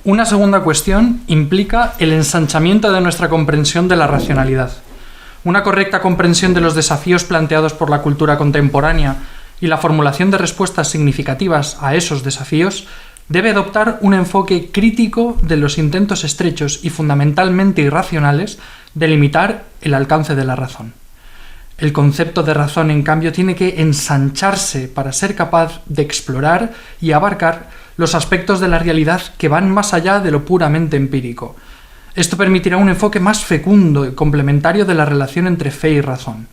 Una segunda cuestión implica el ensanchamiento de nuestra comprensión de la racionalidad. Una correcta comprensión de los desafíos planteados por la cultura contemporánea y la formulación de respuestas significativas a esos desafíos debe adoptar un enfoque crítico de los intentos estrechos y fundamentalmente irracionales de limitar el alcance de la razón. El concepto de razón, en cambio, tiene que ensancharse para ser capaz de explorar y abarcar los aspectos de la realidad que van más allá de lo puramente empírico. Esto permitirá un enfoque más fecundo y complementario de la relación entre fe y razón.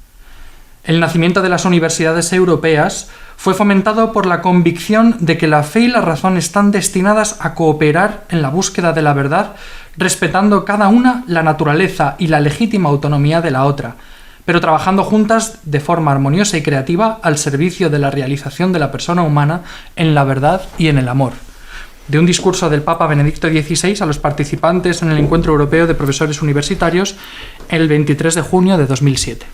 El nacimiento de las universidades europeas fue fomentado por la convicción de que la fe y la razón están destinadas a cooperar en la búsqueda de la verdad, respetando cada una la naturaleza y la legítima autonomía de la otra, pero trabajando juntas de forma armoniosa y creativa al servicio de la realización de la persona humana en la verdad y en el amor. De un discurso del Papa Benedicto XVI a los participantes en el Encuentro Europeo de Profesores Universitarios el 23 de junio de 2007.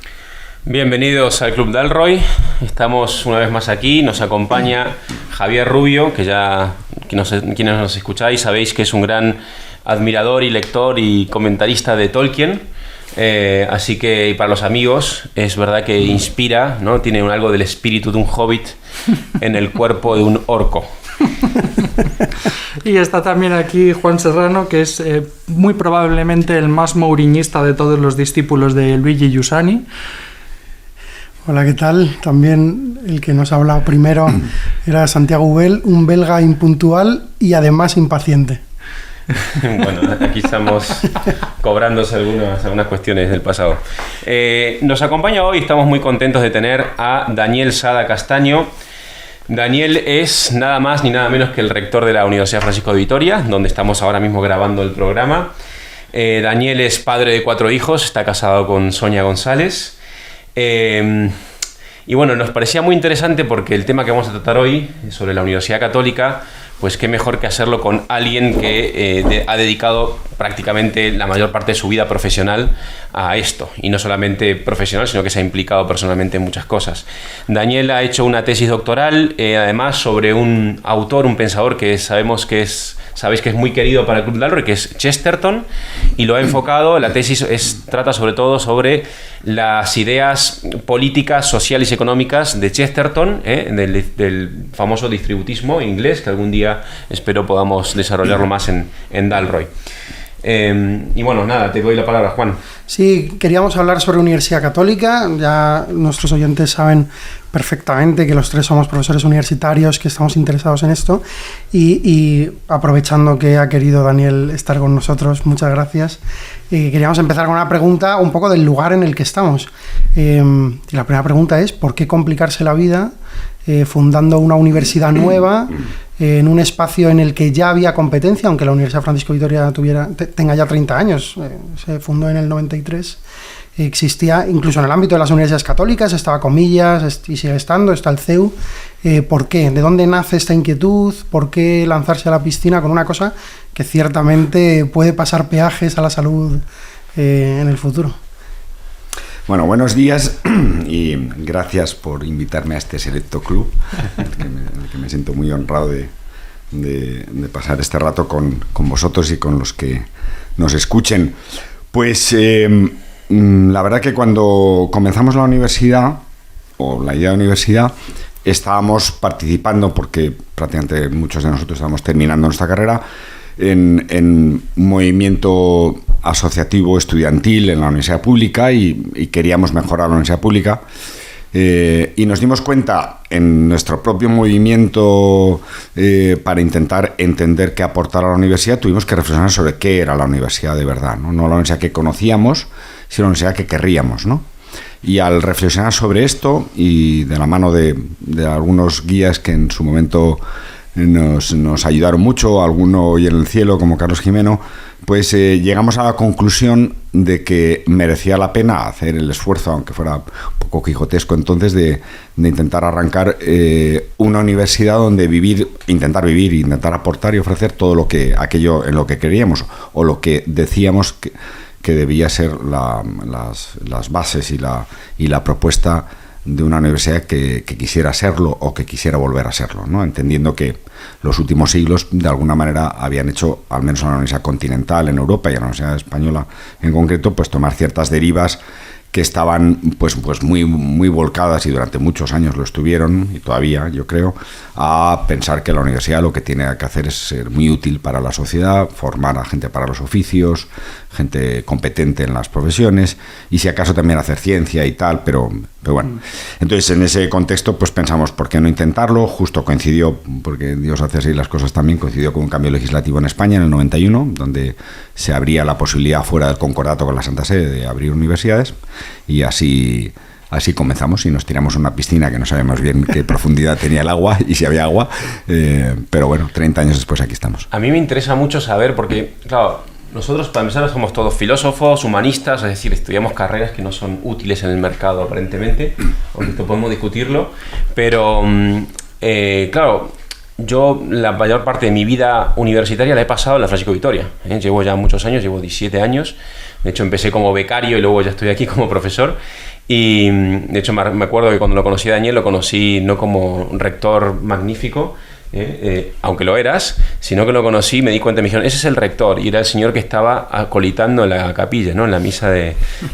Bienvenidos al Club Dalroy. Estamos una vez más aquí. Nos acompaña Javier Rubio, que ya quienes nos escucháis sabéis que es un gran admirador y lector y comentarista de Tolkien. Así que, y para los amigos, es verdad que inspira, ¿no? Tiene algo del espíritu de un hobbit en el cuerpo de un orco. Y está también aquí Juan Serrano, que es muy probablemente el más mouriñista de todos los discípulos de Luigi Giussani. Hola, ¿qué tal? También el que nos ha hablado primero era Santiago Ubel, un belga impuntual y además impaciente. Bueno, aquí estamos cobrándose algunas cuestiones del pasado. Nos acompaña hoy, estamos muy contentos de tener a Daniel Sada Castaño. Daniel es nada más ni nada menos que el rector de la Universidad Francisco de Vitoria, donde estamos ahora mismo grabando el programa. Daniel es padre de 4 hijos, está casado con Sonia González. Y bueno, nos parecía muy interesante porque el tema que vamos a tratar hoy sobre la Universidad Católica, pues qué mejor que hacerlo con alguien que ha dedicado prácticamente la mayor parte de su vida profesional a esto, y no solamente profesional, sino que se ha implicado personalmente en muchas cosas. Daniel ha hecho una tesis doctoral, además, sobre un autor, un pensador que sabéis que es muy querido para el Club Dalroy, que es Chesterton, y lo ha enfocado, la tesis trata sobre todo sobre las ideas políticas, sociales y económicas de Chesterton, del famoso distributismo inglés, que algún día espero podamos desarrollarlo más en Dalroy. Y bueno, nada, te doy la palabra, Juan. Sí, queríamos hablar sobre Universidad Católica. Ya nuestros oyentes saben perfectamente que los 3 somos profesores universitarios, que estamos interesados en esto, y aprovechando que ha querido Daniel estar con nosotros, muchas gracias. Queríamos empezar con una pregunta un poco del lugar en el que estamos. Y la primera pregunta es: ¿por qué complicarse la vida fundando una universidad nueva en un espacio en el que ya había competencia, aunque la Universidad Francisco de Vitoria tenga ya 30 años? Se fundó en el 93. Existía, incluso en el ámbito de las universidades católicas, estaba Comillas y sigue estando, está el CEU. ¿Por qué? ¿De dónde nace esta inquietud? ¿Por qué lanzarse a la piscina con una cosa que ciertamente puede pasar peajes a la salud en el futuro? Bueno, buenos días y gracias por invitarme a este selecto club, en el que me siento muy honrado de pasar este rato con vosotros y con los que nos escuchen. Pues la verdad que cuando comenzamos la universidad, o la idea de universidad, estábamos participando, porque prácticamente muchos de nosotros estábamos terminando nuestra carrera, en un movimiento asociativo estudiantil en la universidad pública y queríamos mejorar la universidad pública, y nos dimos cuenta en nuestro propio movimiento, para intentar entender qué aportar a la universidad, tuvimos que reflexionar sobre qué era la universidad de verdad, no la universidad que conocíamos, sino la universidad que querríamos, ¿no? Y al reflexionar sobre esto, y de la mano de algunos guías que en su momento nos ayudaron mucho, alguno hoy en el cielo como Carlos Jimeno, pues llegamos a la conclusión de que merecía la pena hacer el esfuerzo, aunque fuera un poco quijotesco entonces, de intentar arrancar una universidad donde intentar aportar y ofrecer todo aquello en lo que queríamos, o lo que decíamos que debía ser las bases y la propuesta de una universidad que quisiera serlo o que quisiera volver a serlo, ¿no? Entendiendo que los últimos siglos de alguna manera habían hecho, al menos en la universidad continental en Europa y en la universidad española en concreto, pues tomar ciertas derivas que estaban pues muy volcadas, y durante muchos años lo estuvieron, y todavía yo creo, a pensar que la universidad lo que tiene que hacer es ser muy útil para la sociedad, formar a gente para los oficios, gente competente en las profesiones, y si acaso también hacer ciencia y tal, pero bueno. Entonces, en ese contexto, pues pensamos, ¿por qué no intentarlo? Justo coincidió, porque Dios hace así las cosas también, coincidió con un cambio legislativo en España en el 91, donde se abría la posibilidad fuera del concordato con la Santa Sede de abrir universidades, y así comenzamos, y nos tiramos a una piscina que no sabemos bien qué profundidad tenía el agua y si había agua, pero bueno, 30 años después aquí estamos. A mí me interesa mucho saber, porque, claro, nosotros para empezar somos todos filósofos, humanistas, es decir, estudiamos carreras que no son útiles en el mercado aparentemente, aunque esto podemos discutirlo, pero claro, yo la mayor parte de mi vida universitaria la he pasado en la Francisco Vitoria, llevo ya muchos años, llevo 17 años, de hecho empecé como becario y luego ya estoy aquí como profesor. Y de hecho me acuerdo que cuando lo conocí a Daniel, lo conocí no como un rector magnífico, aunque lo eras, sino que lo conocí, me di cuenta, me dijeron, ese es el rector, y era el señor que estaba acolitando en la capilla, ¿no? En la misa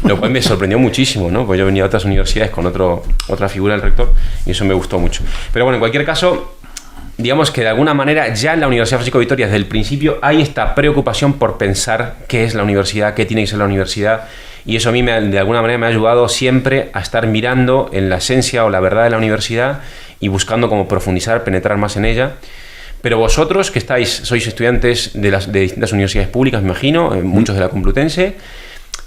lo cual me sorprendió muchísimo, ¿no? Porque yo venía a otras universidades con otra figura del rector, y eso me gustó mucho. Pero bueno, en cualquier caso, digamos que de alguna manera ya en la Universidad Francisco Vitoria desde el principio hay esta preocupación por pensar qué es la universidad, qué tiene que ser la universidad, y eso a mí de alguna manera me ha ayudado siempre a estar mirando en la esencia o la verdad de la universidad y buscando cómo profundizar, penetrar más en ella. Pero vosotros que sois estudiantes de distintas universidades públicas, me imagino, muchos de la Complutense,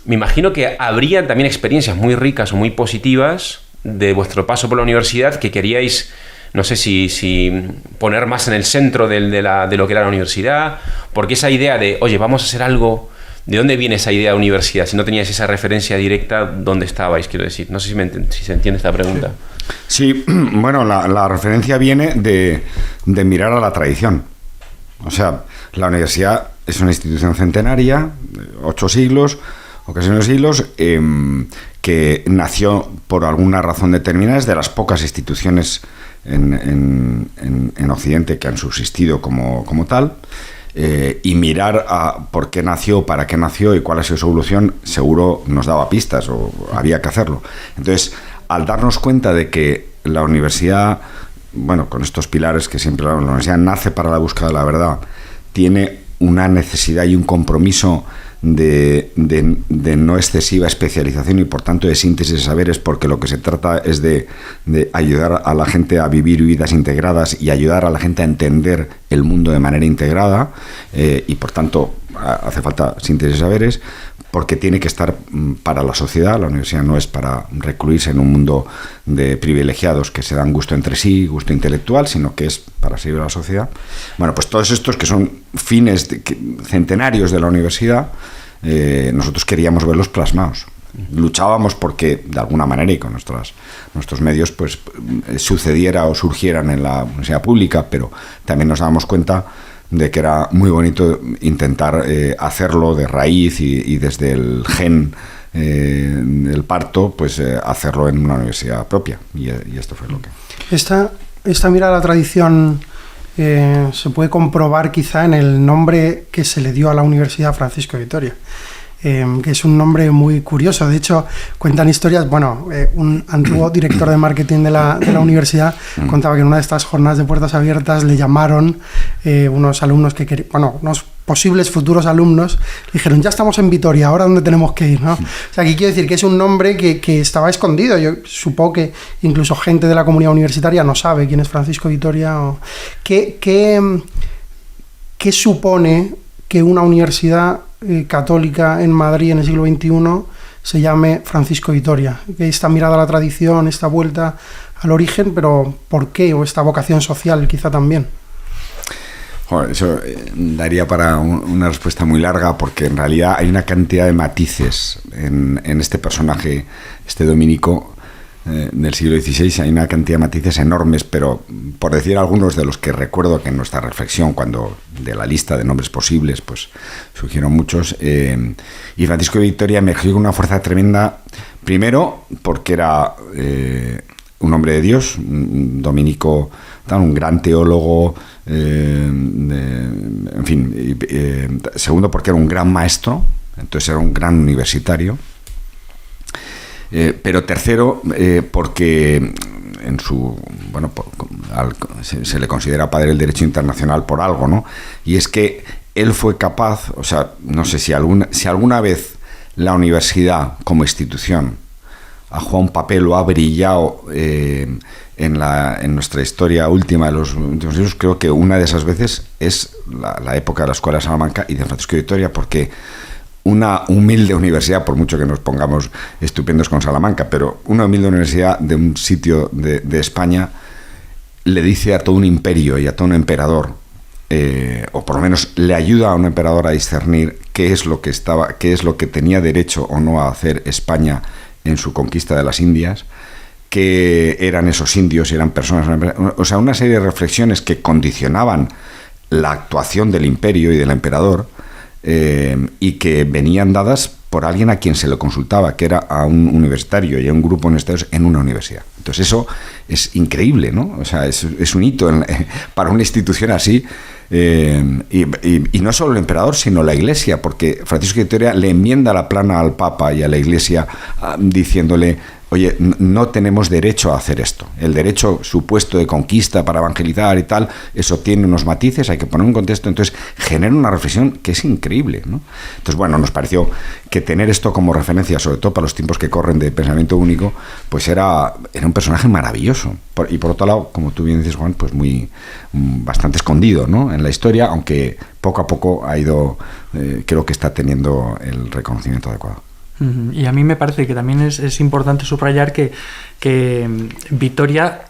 me imagino que habría también experiencias muy ricas o muy positivas de vuestro paso por la universidad que queríais, no sé si poner más en el centro de lo que era la universidad, porque esa idea de, oye, vamos a hacer algo, ¿de dónde viene esa idea de universidad? Si no teníais esa referencia directa, ¿dónde estabais? Quiero decir, no sé si se entiende esta pregunta. Sí, bueno, la referencia viene de mirar a la tradición. O sea, la universidad es una institución centenaria, 8 siglos, o casi 9 siglos, que nació por alguna razón determinada, es de las pocas instituciones en Occidente que han subsistido como tal, y mirar a por qué nació, para qué nació y cuál ha sido su evolución, seguro nos daba pistas, o había que hacerlo. Entonces, al darnos cuenta de que la universidad, bueno, con estos pilares que siempre la universidad nace para la búsqueda de la verdad, tiene una necesidad y un compromiso de no excesiva especialización y por tanto de síntesis de saberes, porque lo que se trata es de ayudar a la gente a vivir vidas integradas y ayudar a la gente a entender el mundo de manera integrada, y por tanto hace falta síntesis de saberes, porque tiene que estar para la sociedad. La universidad no es para recluirse en un mundo de privilegiados que se dan gusto entre sí, gusto intelectual, sino que es para servir a la sociedad. Bueno, pues todos estos que son fines centenarios de la universidad, nosotros queríamos verlos plasmados. Luchábamos porque, de alguna manera, y con nuestros medios, pues sucediera o surgieran en la universidad pública, pero también nos dábamos cuenta de que era muy bonito intentar hacerlo de raíz y desde el gen del parto, pues hacerlo en una universidad propia, y esto fue lo que... Esta mirada a la tradición se puede comprobar quizá en el nombre que se le dio a la Universidad Francisco Vitoria, que es un nombre muy curioso. De hecho, cuentan historias, un antiguo director de marketing de la universidad contaba que en una de estas jornadas de puertas abiertas le llamaron unos alumnos unos posibles futuros alumnos, le dijeron, ya estamos en Vitoria, ¿ahora dónde tenemos que ir? ¿No? O sea, aquí quiero decir que es un nombre que estaba escondido. Yo supongo que incluso gente de la comunidad universitaria no sabe quién es Francisco Vitoria. ¿Qué supone que una universidad católica en Madrid en el siglo XXI se llame Francisco Vitoria? Esta mirada a la tradición, esta vuelta al origen, pero ¿por qué? O esta vocación social quizá también. Joder, eso daría para una respuesta muy larga, porque en realidad hay una cantidad de matices en este personaje, este dominico del siglo XVI. Hay una cantidad de matices enormes, pero por decir algunos de los que recuerdo que en nuestra reflexión, cuando de la lista de nombres posibles, pues surgieron muchos, y Francisco de Vitoria emergió con una fuerza tremenda, primero porque era un hombre de Dios, un dominico, un gran teólogo, en fin, segundo porque era un gran maestro, entonces era un gran universitario, pero tercero porque en su se le considera padre del derecho internacional por algo, ¿no? Y es que él fue capaz, o sea, no sé si alguna vez la universidad como institución ha jugado un papel o ha brillado en nuestra historia última de los últimos siglos, creo que una de esas veces es la época de la Escuela de Salamanca y de Francisco de Vitoria, porque una humilde universidad, por mucho que nos pongamos estupendos con Salamanca, pero una humilde universidad de un sitio de España le dice a todo un imperio y a todo un emperador, o por lo menos le ayuda a un emperador a discernir qué es lo que tenía derecho o no a hacer España en su conquista de las Indias, que eran esos indios, eran personas, o sea, una serie de reflexiones que condicionaban la actuación del imperio y del emperador, y que venían dadas por alguien a quien se le consultaba, que era a un universitario y a un grupo de universitarios en una universidad. Entonces eso es increíble, ¿no? O sea, es un hito para una institución así, y no solo el emperador, sino la Iglesia, porque Francisco de Vitoria le enmienda la plana al Papa y a la Iglesia diciéndole: oye, no tenemos derecho a hacer esto. El derecho supuesto de conquista para evangelizar y tal, eso tiene unos matices, hay que poner un contexto. Entonces genera una reflexión que es increíble, ¿no? Entonces, bueno, nos pareció que tener esto como referencia, sobre todo para los tiempos que corren de pensamiento único, pues era un personaje maravilloso. Y por otro lado, como tú bien dices, Juan, pues bastante escondido, ¿no?, en la historia, aunque poco a poco ha ido, creo que está teniendo el reconocimiento adecuado. Y a mí me parece que también es importante subrayar que Vitoria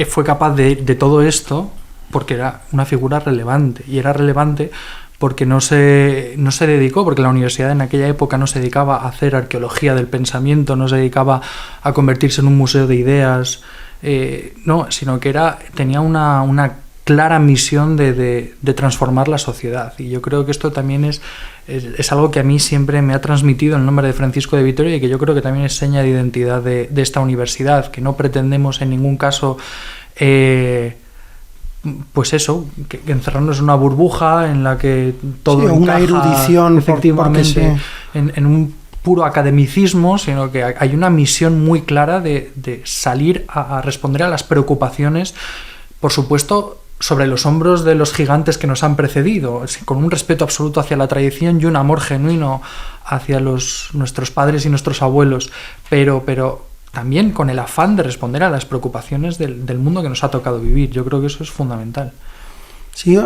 fue capaz de todo esto porque era una figura relevante, y era relevante porque no se dedicó, porque la universidad en aquella época no se dedicaba a hacer arqueología del pensamiento, no se dedicaba a convertirse en un museo de ideas, no, sino que tenía una clara misión de transformar la sociedad. Y yo creo que esto también es algo que a mí siempre me ha transmitido el nombre de Francisco de Vitoria, y que yo creo que también es seña de identidad de esta universidad, que no pretendemos en ningún caso pues eso, que encerrarnos en una burbuja en la que todo encaja, una erudición efectivamente en un puro academicismo, sino que hay una misión muy clara de salir a responder a las preocupaciones, por supuesto, sobre los hombros de los gigantes que nos han precedido, con un respeto absoluto hacia la tradición y un amor genuino hacia nuestros padres y nuestros abuelos, pero también con el afán de responder a las preocupaciones del mundo que nos ha tocado vivir. Yo creo que eso es fundamental. Sí,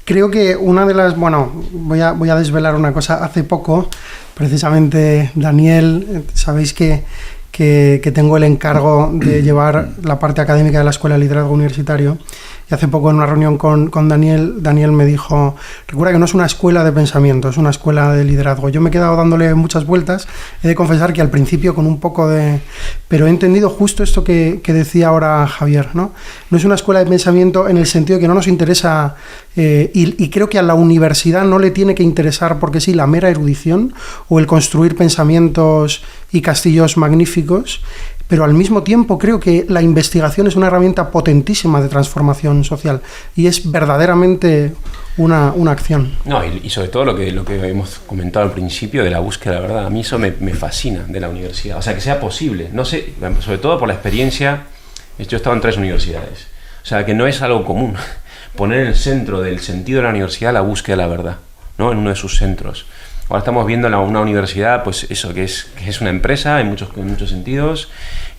creo que una de las... Bueno, voy a desvelar una cosa. Hace poco, precisamente, Daniel, sabéis que tengo el encargo de llevar la parte académica de la Escuela de Liderazgo Universitario, y hace poco en una reunión con Daniel me dijo: recuerda que no es una escuela de pensamiento, es una escuela de liderazgo. Yo me he quedado dándole muchas vueltas, he de confesar que al principio con un poco de... Pero he entendido justo esto que decía ahora Javier, ¿no? No es una escuela de pensamiento en el sentido de que no nos interesa, y creo que a la universidad no le tiene que interesar, porque sí, la mera erudición o el construir pensamientos y castillos magníficos, pero al mismo tiempo creo que la investigación es una herramienta potentísima de transformación social, y es verdaderamente una acción. No, y sobre todo lo que hemos comentado al principio de la búsqueda de la verdad. A mí eso me fascina de la universidad, o sea, que sea posible, no sé, sobre todo por la experiencia. Yo he estado en 3 universidades, o sea, que no es algo común poner en el centro del sentido de la universidad la búsqueda de la verdad, ¿no?, en uno de sus centros. Ahora estamos viendo una universidad, pues eso, que es una empresa en muchos sentidos,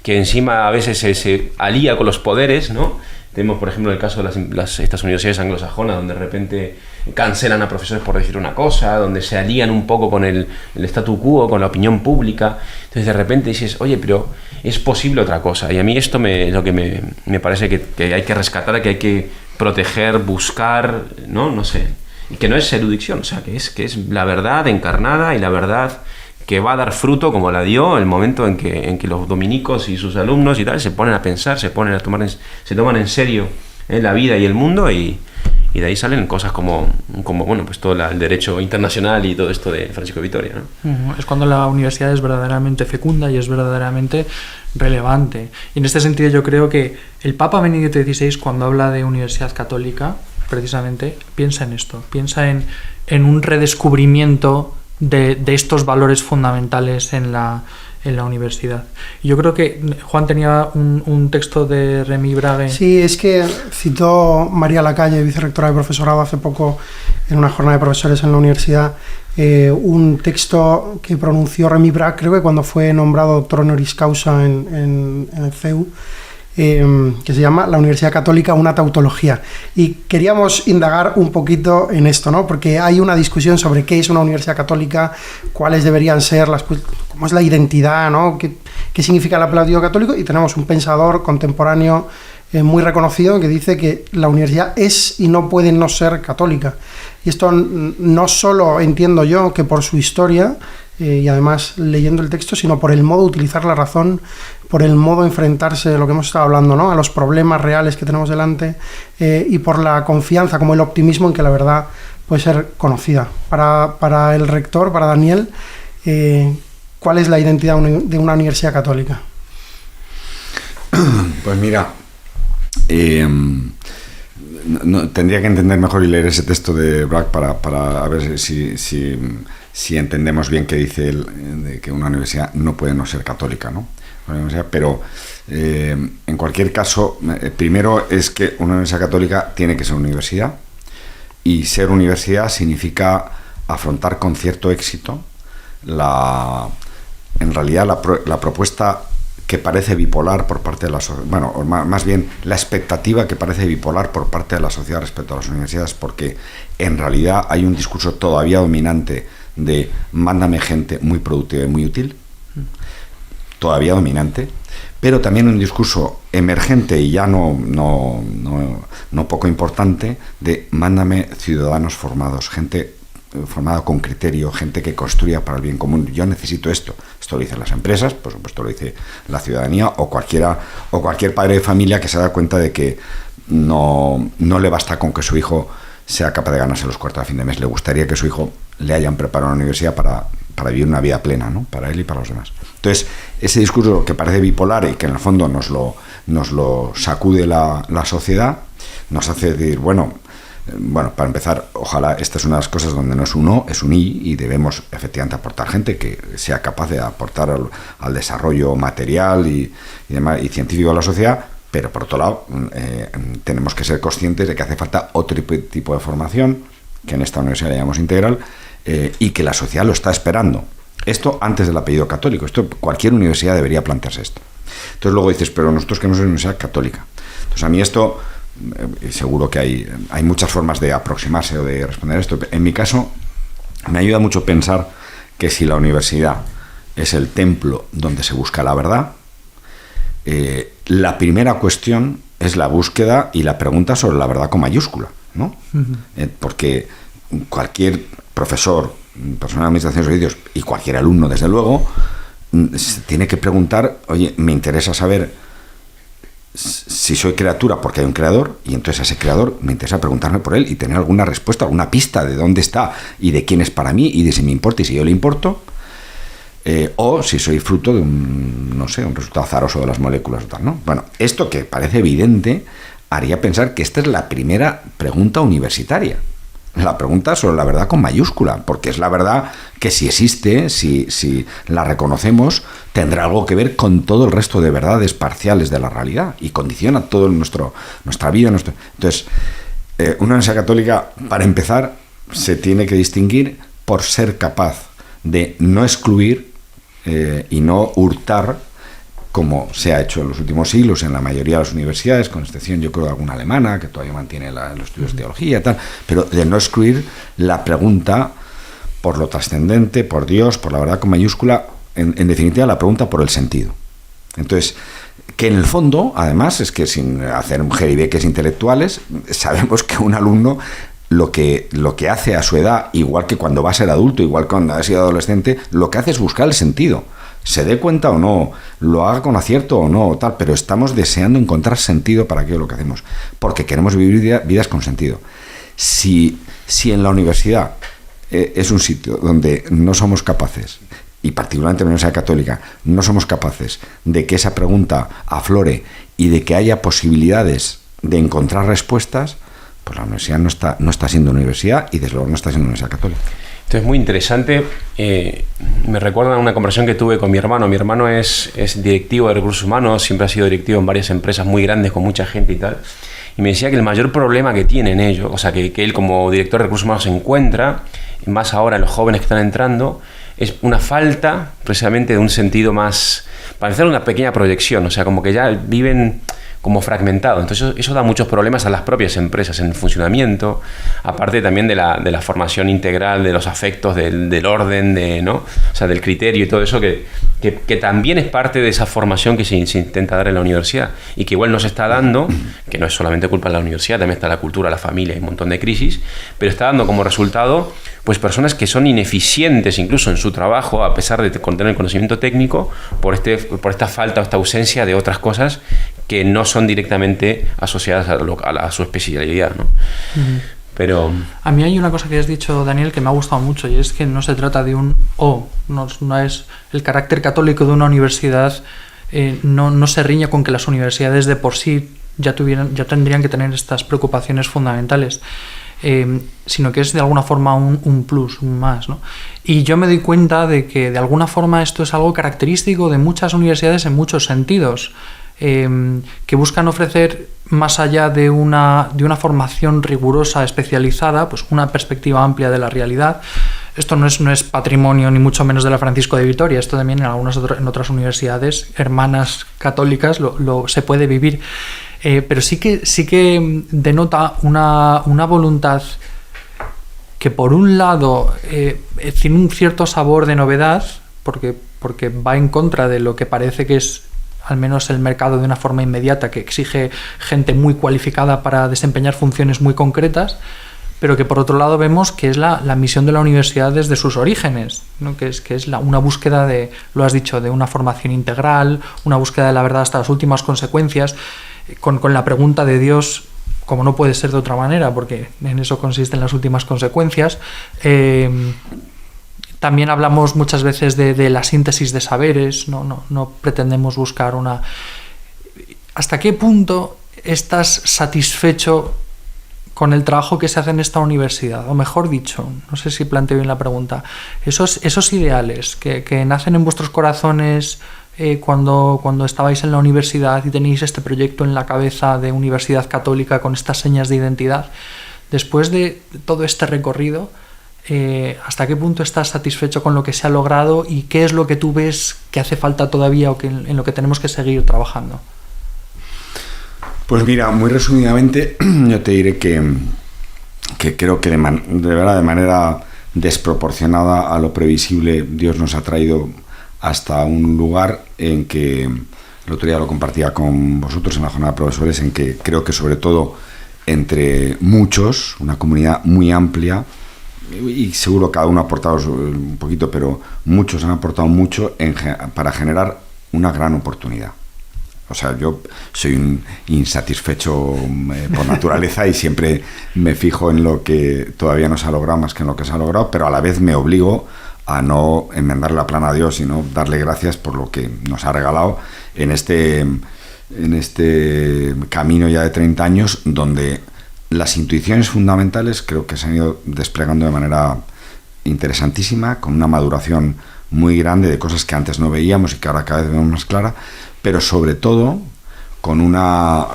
que encima a veces se alía con los poderes, ¿no? Tenemos, por ejemplo, el caso de estas universidades anglosajonas, donde de repente cancelan a profesores por decir una cosa, donde se alían un poco con el statu quo, con la opinión pública. Entonces de repente dices: oye, pero es posible otra cosa. Y a mí esto es lo que me parece que hay que rescatar, que hay que proteger, buscar, no sé. Y que no es erudición, o sea, que es la verdad encarnada, y la verdad que va a dar fruto, como la dio el momento en que los dominicos y sus alumnos y tal se ponen a pensar, se toman en serio la vida y el mundo, y Y de ahí salen cosas como bueno, pues todo el derecho internacional y todo esto de Francisco de Vitoria, ¿no? Es cuando la universidad es verdaderamente fecunda y es verdaderamente relevante. Y en este sentido yo creo que el Papa Benedicto XVI, cuando habla de universidad católica, precisamente piensa en esto, piensa en un redescubrimiento de estos valores fundamentales en la universidad. Y yo creo que Juan tenía un texto de Remy Brague. Sí, es que citó María Lacalle, vicerrectora de profesorado, hace poco en una jornada de profesores en la universidad, un texto que pronunció Remy Brague, creo que cuando fue nombrado doctor honoris causa en el CEU, que se llama La Universidad Católica, una tautología. Y queríamos indagar un poquito en esto, ¿no? Porque hay una discusión sobre qué es una universidad católica, cuáles deberían ser cómo es la identidad, ¿no? ¿Qué significa el apelativo católico? Y tenemos un pensador contemporáneo muy reconocido que dice que la universidad es y no puede no ser católica. Y esto no solo entiendo yo que por su historia, y además leyendo el texto, sino por el modo de utilizar la razón, por el modo de enfrentarse de lo que hemos estado hablando, ¿no? A los problemas reales que tenemos delante, y por la confianza, como el optimismo en que la verdad puede ser conocida. Para el rector, para Daniel, ¿cuál es la identidad de una universidad católica? Pues mira, tendría que entender mejor y leer ese texto de Braque para ver si entendemos bien que dice él, de que una universidad no puede no ser católica, ¿no? Pero en cualquier caso, primero es que una universidad católica tiene que ser universidad, y ser universidad significa afrontar con cierto éxito en realidad la propuesta que parece bipolar por parte de la sociedad, bueno, o más bien la expectativa que parece bipolar por parte de la sociedad respecto a las universidades, porque en realidad hay un discurso todavía dominante de mándame gente muy productiva y muy útil, todavía dominante, pero también un discurso emergente y ya no poco importante de mándame ciudadanos formados, gente formada con criterio, gente que construya para el bien común. Yo necesito esto. Esto lo dicen las empresas, por supuesto lo dice la ciudadanía o cualquier padre de familia que se da cuenta de que no le basta con que su hijo sea capaz de ganarse los cuartos a fin de mes. Le gustaría que su hijo le hayan preparado a la universidad para vivir una vida plena, ¿no? Para él y para los demás. Entonces, ese discurso que parece bipolar y que en el fondo nos lo sacude la sociedad, nos hace decir, bueno, para empezar, ojalá esta es una de las cosas donde no es un O, es un I, y debemos efectivamente aportar gente que sea capaz de aportar al desarrollo material y demás, y científico de la sociedad, pero por otro lado tenemos que ser conscientes de que hace falta otro tipo de formación, que en esta universidad le llamamos integral, y que la sociedad lo está esperando. Esto antes del apellido católico. Cualquier universidad debería plantearse esto. Entonces luego dices, pero nosotros queremos una universidad católica. Entonces a mí esto, seguro que hay muchas formas de aproximarse o de responder a esto. En mi caso, me ayuda mucho pensar que si la universidad es el templo donde se busca la verdad, la primera cuestión es la búsqueda y la pregunta sobre la verdad con mayúscula, ¿no? Uh-huh. Porque cualquier profesor, personal de administración de servicios y cualquier alumno, desde luego, se tiene que preguntar, oye, me interesa saber si soy criatura porque hay un creador, y entonces a ese creador me interesa preguntarme por él y tener alguna respuesta, alguna pista de dónde está y de quién es para mí y de si me importa y si yo le importo, o si soy fruto de un resultado azaroso de las moléculas o tal, ¿no? Bueno, esto que parece evidente haría pensar que esta es la primera pregunta universitaria. La pregunta sobre la verdad con mayúscula, porque es la verdad que si existe, si la reconocemos, tendrá algo que ver con todo el resto de verdades parciales de la realidad y condiciona todo nuestra vida. Entonces, una universidad católica, para empezar, se tiene que distinguir por ser capaz de no excluir y no hurtar, como se ha hecho en los últimos siglos en la mayoría de las universidades, con excepción yo creo de alguna alemana que todavía mantiene los estudios de teología y tal, pero de no excluir la pregunta por lo trascendente, por Dios, por la verdad con mayúscula, en definitiva la pregunta por el sentido. Entonces, que en el fondo, además, es que sin hacer jeribeques intelectuales, sabemos que un alumno lo que hace a su edad, igual que cuando va a ser adulto, igual que cuando ha sido adolescente, lo que hace es buscar el sentido. Se dé cuenta o no, lo haga con acierto o no, tal, pero estamos deseando encontrar sentido para aquello lo que hacemos, porque queremos vivir vidas con sentido. si en la universidad es un sitio donde no somos capaces, y particularmente en la Universidad Católica, no somos capaces de que esa pregunta aflore y de que haya posibilidades de encontrar respuestas, pues la universidad no está siendo universidad, y desde luego no está siendo Universidad Católica. Entonces, muy interesante. Me recuerda a una conversación que tuve con mi hermano. Mi hermano es directivo de recursos humanos, siempre ha sido directivo en varias empresas muy grandes con mucha gente y tal. Y me decía que el mayor problema que tienen ellos, o sea, que él como director de recursos humanos se encuentra, más ahora en los jóvenes que están entrando, es una falta precisamente de un sentido más, para hacer una pequeña proyección, o sea, como que ya viven como fragmentado. Entonces eso da muchos problemas a las propias empresas en el funcionamiento, aparte también de la formación integral, de los afectos, del orden, ¿no? O sea, del criterio y todo eso que también es parte de esa formación que se intenta dar en la universidad y que igual no se está dando, que no es solamente culpa de la universidad, también está la cultura, la familia y un montón de crisis, pero está dando como resultado pues personas que son ineficientes incluso en su trabajo, a pesar de tener el conocimiento técnico, por esta falta o esta ausencia de otras cosas que no son directamente asociadas a su especialidad, ¿no? Uh-huh. Pero a mí hay una cosa que has dicho, Daniel, que me ha gustado mucho, y es que no se trata de no es el carácter católico de una universidad, no se riñe con que las universidades de por sí ya tendrían que tener estas preocupaciones fundamentales, sino que es de alguna forma un plus, un más, ¿no? Y yo me doy cuenta de que de alguna forma esto es algo característico de muchas universidades en muchos sentidos, que buscan ofrecer, más allá de una formación rigurosa, especializada, pues una perspectiva amplia de la realidad. Esto no es patrimonio ni mucho menos de la Francisco de Vitoria, esto también en otras universidades hermanas católicas se puede vivir, pero sí que denota una voluntad que por un lado tiene un cierto sabor de novedad, porque va en contra de lo que parece que es al menos el mercado de una forma inmediata, que exige gente muy cualificada para desempeñar funciones muy concretas, pero que por otro lado vemos que es la misión de la universidad desde sus orígenes, ¿no? que es una búsqueda lo has dicho, de una formación integral, una búsqueda de la verdad hasta las últimas consecuencias, con la pregunta de Dios, como no puede ser de otra manera, porque en eso consisten las últimas consecuencias. También hablamos muchas veces de la síntesis de saberes, no pretendemos buscar una... ¿Hasta qué punto estás satisfecho con el trabajo que se hace en esta universidad? O mejor dicho, no sé si planteo bien la pregunta, esos ideales que nacen en vuestros corazones cuando estabais en la universidad y tenéis este proyecto en la cabeza de Universidad Católica con estas señas de identidad, después de todo este recorrido, ¿hasta qué punto estás satisfecho con lo que se ha logrado y qué es lo que tú ves que hace falta todavía o en lo que tenemos que seguir trabajando? Pues mira, muy resumidamente yo te diré que creo que de verdad de manera desproporcionada a lo previsible Dios nos ha traído hasta un lugar en que el otro día lo compartía con vosotros en la jornada de profesores, en que creo que sobre todo entre muchos, una comunidad muy amplia, y seguro cada uno ha aportado un poquito, pero muchos han aportado mucho para generar una gran oportunidad. O sea, yo soy un insatisfecho por naturaleza y siempre me fijo en lo que todavía no se ha logrado más que en lo que se ha logrado, pero a la vez me obligo a no enmendarle la plana a Dios, sino darle gracias por lo que nos ha regalado en este camino ya de 30 años, donde las intuiciones fundamentales creo que se han ido desplegando de manera interesantísima, con una maduración muy grande de cosas que antes no veíamos y que ahora cada vez vemos más clara, pero sobre todo con una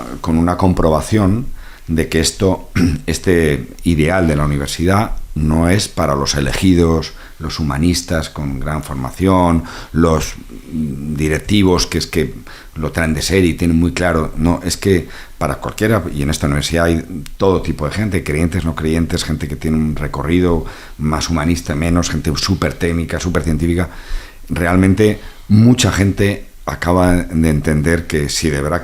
comprobación de que este ideal de la universidad no es para los elegidos, los humanistas con gran formación, los directivos que es que lo traen de ser y tienen muy claro, no, es que para cualquiera, y en esta universidad hay todo tipo de gente, creyentes, no creyentes, gente que tiene un recorrido más humanista, menos, gente súper técnica, súper científica. Realmente mucha gente acaba de entender que si de verdad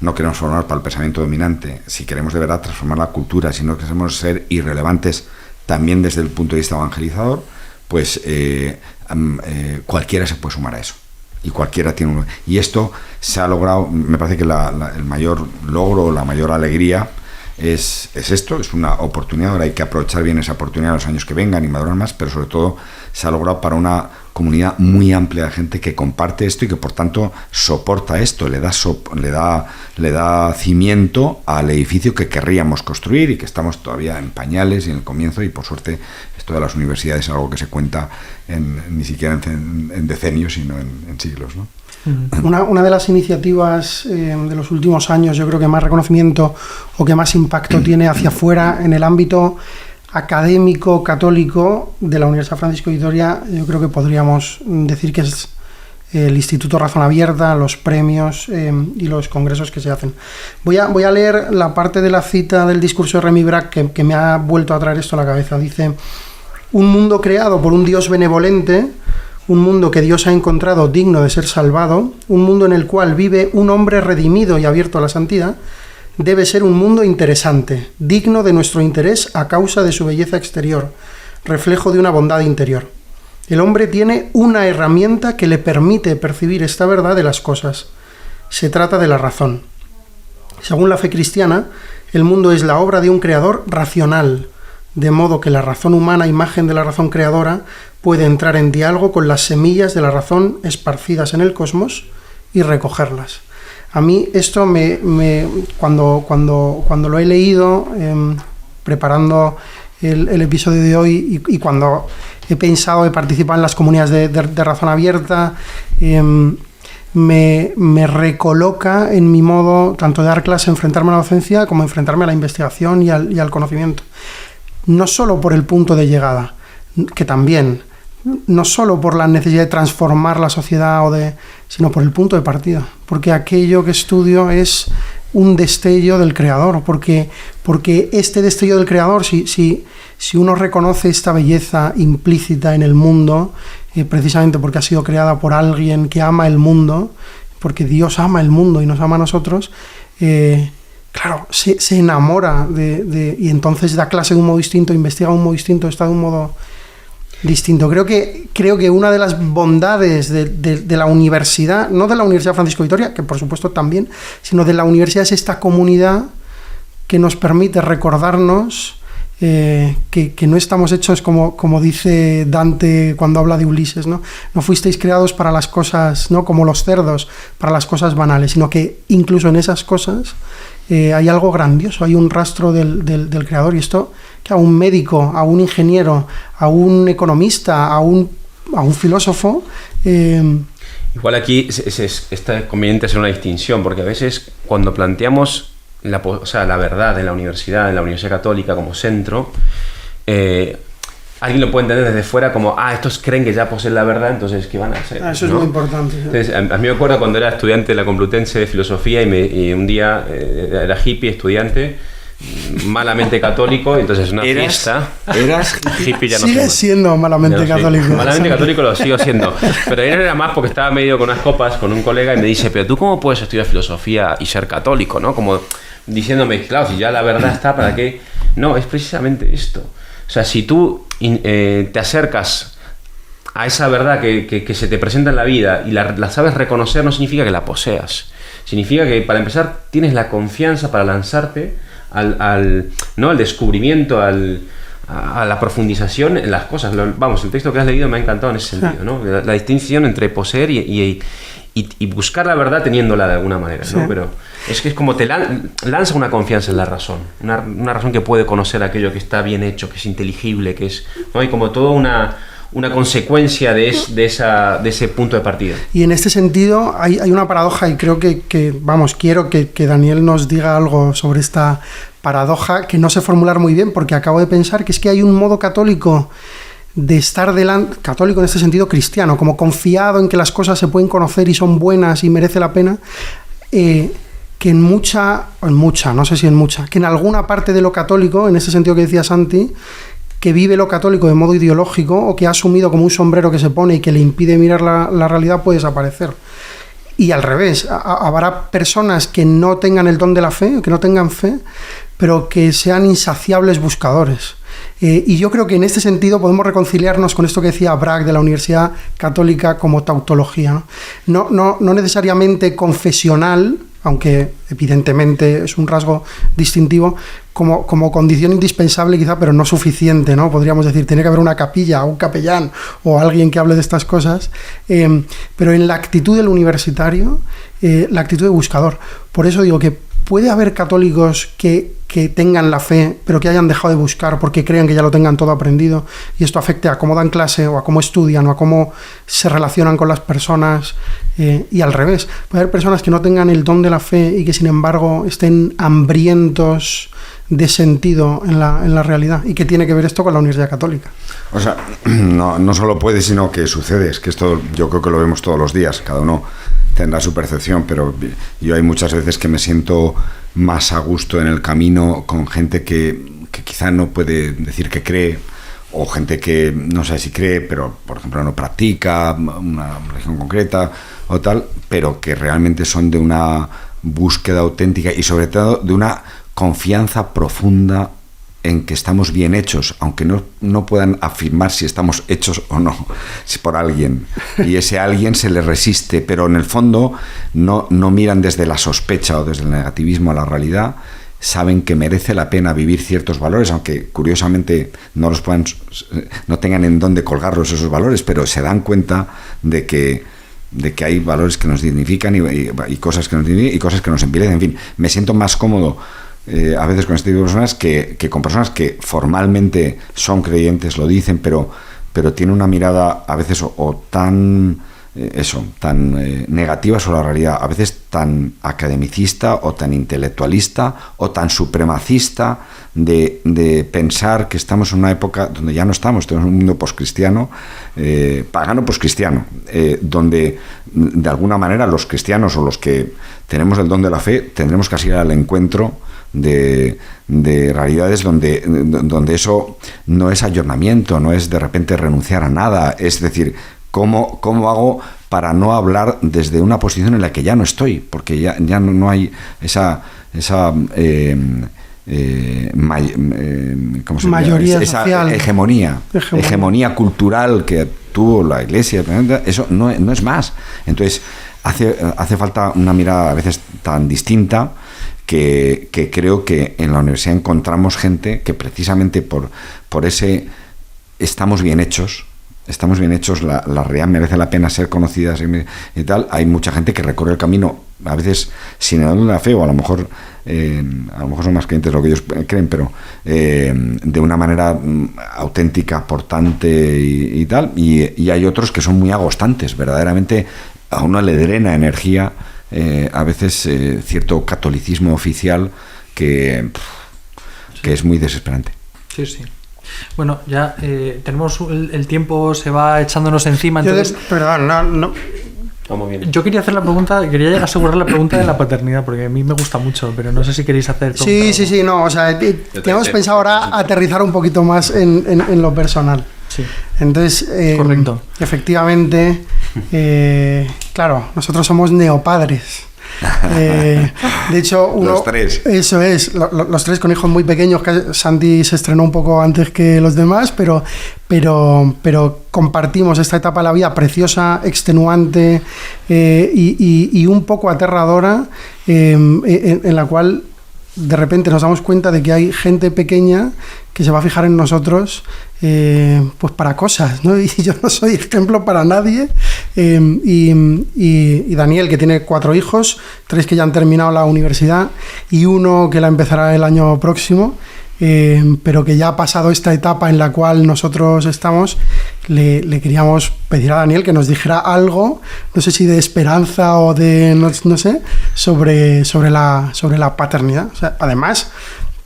no queremos formar para el pensamiento dominante, si queremos de verdad transformar la cultura, si no queremos ser irrelevantes también desde el punto de vista evangelizador, pues cualquiera se puede sumar a eso. Y cualquiera tiene y esto se ha logrado, me parece que el mayor logro, la mayor alegría es esto, es una oportunidad. Ahora hay que aprovechar bien esa oportunidad en los años que vengan y madurar más, pero sobre todo se ha logrado para una comunidad muy amplia de gente que comparte esto y que por tanto soporta esto, le da cimiento al edificio que querríamos construir y que estamos todavía en pañales y en el comienzo, y por suerte esto de las universidades es algo que se cuenta ni siquiera en decenios, sino en siglos, ¿no? Una de las iniciativas de los últimos años, yo creo que más reconocimiento o que más impacto tiene hacia afuera en el ámbito académico católico de la Universidad Francisco de Vitoria, yo creo que podríamos decir que es el Instituto Razón Abierta, los premios y los congresos que se hacen. Voy a leer la parte de la cita del discurso de Remy Brack que me ha vuelto a traer esto a la cabeza. Dice: un mundo creado por un Dios benevolente, un mundo que Dios ha encontrado digno de ser salvado, un mundo en el cual vive un hombre redimido y abierto a la santidad, debe ser un mundo interesante, digno de nuestro interés a causa de su belleza exterior, reflejo de una bondad interior. El hombre tiene una herramienta que le permite percibir esta verdad de las cosas. Se trata de la razón. Según la fe cristiana, el mundo es la obra de un creador racional, de modo que la razón humana, imagen de la razón creadora, puede entrar en diálogo con las semillas de la razón esparcidas en el cosmos y recogerlas. A mí esto cuando lo he leído, preparando el episodio de hoy y cuando he pensado de participar en las comunidades de Razón Abierta, me recoloca en mi modo tanto de dar clase, enfrentarme a la docencia, como enfrentarme a la investigación y al conocimiento. No solo por el punto de llegada, que también, no solo por la necesidad de transformar la sociedad, sino por el punto de partida, porque aquello que estudio es un destello del Creador, porque este destello del Creador, si uno reconoce esta belleza implícita en el mundo, precisamente porque ha sido creada por alguien que ama el mundo, porque Dios ama el mundo y nos ama a nosotros, claro, se enamora y entonces da clase de un modo distinto, investiga de un modo distinto, está de un modo distinto. Creo que una de las bondades de la universidad, no de la Universidad Francisco de Vitoria, que por supuesto también, sino de la universidad, es esta comunidad que nos permite recordarnos que no estamos hechos como dice Dante cuando habla de Ulises, ¿no? No fuisteis creados para las cosas, ¿no?, como los cerdos, para las cosas banales, sino que incluso en esas cosas hay algo grandioso, hay un rastro del Creador, y esto que a un médico, a un ingeniero, a un economista, a un filósofo... Igual aquí está conveniente hacer una distinción, porque a veces cuando planteamos la verdad en la Universidad Católica como centro, alguien lo puede entender desde fuera como, estos creen que ya poseen la verdad, entonces ¿qué van a hacer? Eso, ¿no?, es muy importante. Entonces, a mí me acuerdo cuando era estudiante de la Complutense de Filosofía y un día era hippie, estudiante, malamente católico, entonces una fiesta. ¿Eras hippie? Ya no Sigues siendo malamente católico. Malamente católico lo sigo siendo. Pero ayer era más porque estaba medio con unas copas con un colega y me dice, pero ¿tú cómo puedes estudiar filosofía y ser católico? ¿No? Como diciéndome, claro, si ya la verdad está, ¿para qué? No, es precisamente esto. O sea, si tú te acercas a esa verdad que se te presenta en la vida y la sabes reconocer, no significa que la poseas. Significa que, para empezar, tienes la confianza para lanzarte al descubrimiento, a la profundización en las cosas. El texto que has leído me ha encantado en ese sentido, ¿no? La distinción entre poseer y buscar la verdad teniéndola de alguna manera, ¿no? Sí. Pero es que es como te lanza una confianza en la razón, una razón que puede conocer aquello que está bien hecho, que es inteligible, que es, ¿no? Hay como toda una consecuencia de ese punto de partida. Y en este sentido hay una paradoja, y creo quiero que Daniel nos diga algo sobre esta paradoja, que no sé formular muy bien, porque acabo de pensar que es que hay un modo católico de estar delante, católico en este sentido cristiano, como confiado en que las cosas se pueden conocer y son buenas y merece la pena, que que en alguna parte de lo católico, en ese sentido que decía Santi, que vive lo católico de modo ideológico o que ha asumido como un sombrero que se pone y que le impide mirar la realidad, puede desaparecer. Y al revés, habrá personas que no tengan el don de la fe, que no tengan fe, pero que sean insaciables buscadores. Y yo creo que en este sentido podemos reconciliarnos con esto que decía Brack de la Universidad Católica como tautología, ¿no? No necesariamente confesional, aunque evidentemente es un rasgo distintivo, como condición indispensable quizá, pero no suficiente, ¿no? Podríamos decir, tiene que haber una capilla, un capellán o alguien que hable de estas cosas, pero en la actitud del universitario, la actitud de buscador. Por eso digo que puede haber católicos que tengan la fe, pero que hayan dejado de buscar porque crean que ya lo tengan todo aprendido, y esto afecte a cómo dan clase o a cómo estudian o a cómo se relacionan con las personas, y al revés. Puede haber personas que no tengan el don de la fe y que sin embargo estén hambrientos de sentido en la realidad. ¿Y qué tiene que ver esto con la Universidad Católica? O sea, no solo puede, sino que sucede. Es que esto yo creo que lo vemos todos los días. Cada uno tendrá su percepción, pero yo hay muchas veces que me siento más a gusto en el camino con gente que quizá no puede decir que cree, o gente que no sé si cree, pero por ejemplo no practica una religión concreta o tal, pero que realmente son de una búsqueda auténtica y sobre todo de una confianza profunda en que estamos bien hechos, aunque no puedan afirmar si estamos hechos o no, si por alguien. Y ese alguien se le resiste, pero en el fondo no miran desde la sospecha o desde el negativismo a la realidad, saben que merece la pena vivir ciertos valores, aunque curiosamente no tengan en dónde colgarlos esos valores, pero se dan cuenta de que hay valores que nos dignifican y cosas que nos dignifican y cosas que nos envilecen. En fin, me siento más cómodo a veces con este tipo de personas que con personas que formalmente son creyentes, lo dicen, pero tienen una mirada a veces tan negativa sobre la realidad, a veces tan academicista o tan intelectualista o tan supremacista de pensar que estamos en una época donde ya no estamos en un mundo poscristiano, pagano poscristiano, donde de alguna manera los cristianos o los que tenemos el don de la fe tendremos que ir al encuentro de realidades donde eso no es ayornamiento, no es de repente renunciar a nada, es decir, ¿cómo hago para no hablar desde una posición en la que ya no estoy? Porque ya no hay esa ¿cómo se mayoría esa social, hegemonía cultural que tuvo la Iglesia, eso no es más. Entonces hace falta una mirada a veces tan distinta que creo que en la universidad encontramos gente que precisamente por ese estamos bien hechos, la realidad merece la pena ser conocida y tal. Hay mucha gente que recorre el camino, a veces sin el don de la fe, o a lo mejor son más creyentes de lo que ellos creen, pero de una manera auténtica, portante y tal. Y hay otros que son muy agostantes, verdaderamente a uno le drena energía a veces cierto catolicismo oficial que es muy desesperante. Sí. Bueno, ya tenemos el tiempo, se va echándonos encima. Entonces, perdón, no. Vamos bien. Yo quería hacer la pregunta, quería asegurar la pregunta de la paternidad, porque a mí me gusta mucho, pero no sé si queréis hacer... Sí, no, o sea, tenemos pensado ahora aterrizar un poquito más en lo personal. Sí. Entonces, correcto. Efectivamente, claro, nosotros somos neopadres. De hecho, los tres. Eso es, los tres con hijos muy pequeños. Santi se estrenó un poco antes que los demás, pero compartimos esta etapa de la vida preciosa, extenuante y un poco aterradora, en la cual de repente nos damos cuenta de que hay gente pequeña que se va a fijar en nosotros pues para cosas, ¿no? Y yo no soy ejemplo para nadie, y Daniel, que tiene 4 hijos, 3 que ya han terminado la universidad y uno que la empezará el año próximo, pero que ya ha pasado esta etapa en la cual nosotros estamos. Le queríamos pedir a Daniel que nos dijera algo, no sé si de esperanza o de no sé, sobre la paternidad. O sea, además,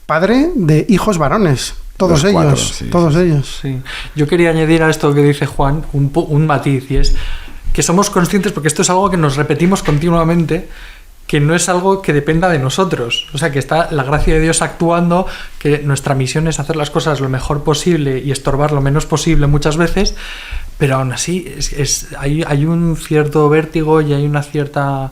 padre de hijos varones, todos ellos. Sí. Yo quería añadir a esto que dice Juan un matiz, y es que somos conscientes, porque esto es algo que nos repetimos continuamente, que no es algo que dependa de nosotros. O sea, que está la gracia de Dios actuando, que nuestra misión es hacer las cosas lo mejor posible y estorbar lo menos posible muchas veces, pero aún así hay un cierto vértigo y hay una cierta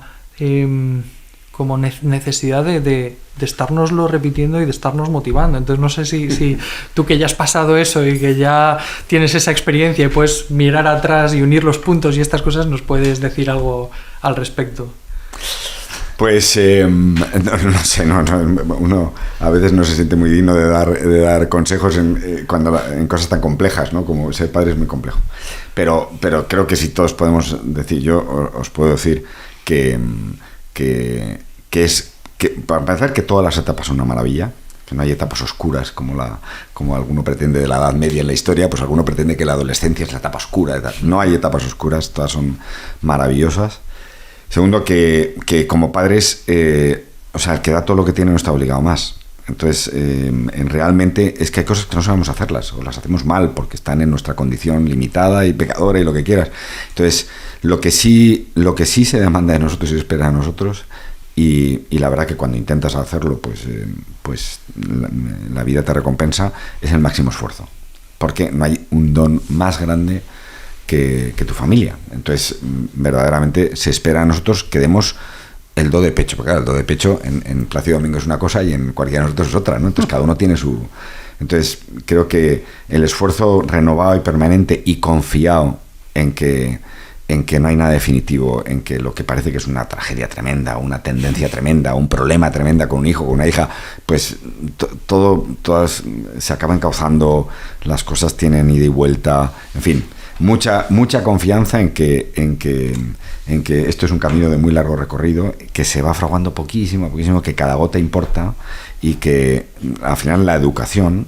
como necesidad de estárnoslo repitiendo y de estarnos motivando. Entonces no sé si tú, que ya has pasado eso y que ya tienes esa experiencia y puedes mirar atrás y unir los puntos y estas cosas, nos puedes decir algo al respecto. Pues no sé, uno a veces no se siente muy digno de dar consejos en cosas tan complejas, ¿no? Como ser padre es muy complejo. Pero creo que sí todos podemos decir, yo os puedo decir que para empezar, que todas las etapas son una maravilla, que no hay etapas oscuras como alguno pretende de la Edad Media en la historia, pues alguno pretende que la adolescencia es la etapa oscura. No hay etapas oscuras, todas son maravillosas. Segundo, que como padres, el que da todo lo que tiene no está obligado más. Entonces, realmente es que hay cosas que no sabemos hacerlas, o las hacemos mal porque están en nuestra condición limitada y pecadora y lo que quieras. Entonces, lo que sí se demanda de nosotros y se espera de nosotros, y la verdad que cuando intentas hacerlo, pues la vida te recompensa, es el máximo esfuerzo. Porque no hay un don más grande que tu familia. Entonces, verdaderamente se espera a nosotros que demos el do de pecho, porque claro, el do de pecho en Plácido Domingo es una cosa y en cualquiera de nosotros es otra, ¿no? Entonces cada uno tiene su... Entonces creo que el esfuerzo renovado y permanente y confiado en que no hay nada definitivo, en que lo que parece que es una tragedia tremenda, una tendencia tremenda, un problema tremenda con un hijo, con una hija, pues todas se acaban causando, las cosas tienen ida y vuelta, en fin, mucha confianza en que esto es un camino de muy largo recorrido, que se va fraguando poquísimo a poquísimo, que cada gota importa, y que al final la educación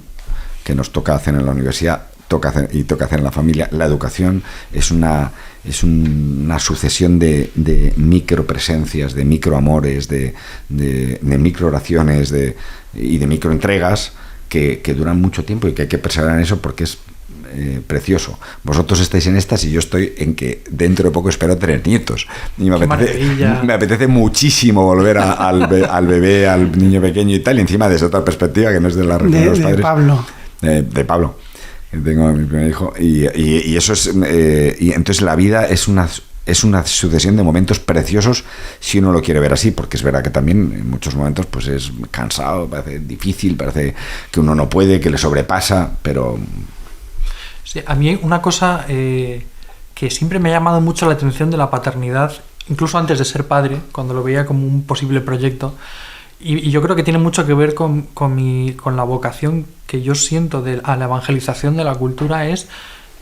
que nos toca hacer en la universidad toca hacer en la familia, la educación es una sucesión de micropresencias, de microamores, de microoraciones y de microentregas que duran mucho tiempo y que hay que perseverar en eso porque es precioso. Vosotros estáis en estas y yo estoy en que dentro de poco espero tener nietos. Y me apetece muchísimo volver al bebé, al niño pequeño y tal, y encima desde otra perspectiva que no es de la relación de los padres. De Pablo. Tengo mi primer hijo y eso es y entonces la vida es una sucesión de momentos preciosos si uno lo quiere ver así, porque es verdad que también en muchos momentos pues es cansado, parece difícil, parece que uno no puede, que le sobrepasa, pero sí, a mí una cosa que siempre me ha llamado mucho la atención de la paternidad, incluso antes de ser padre, cuando lo veía como un posible proyecto, y yo creo que tiene mucho que ver con la vocación que yo siento a la evangelización de la cultura, es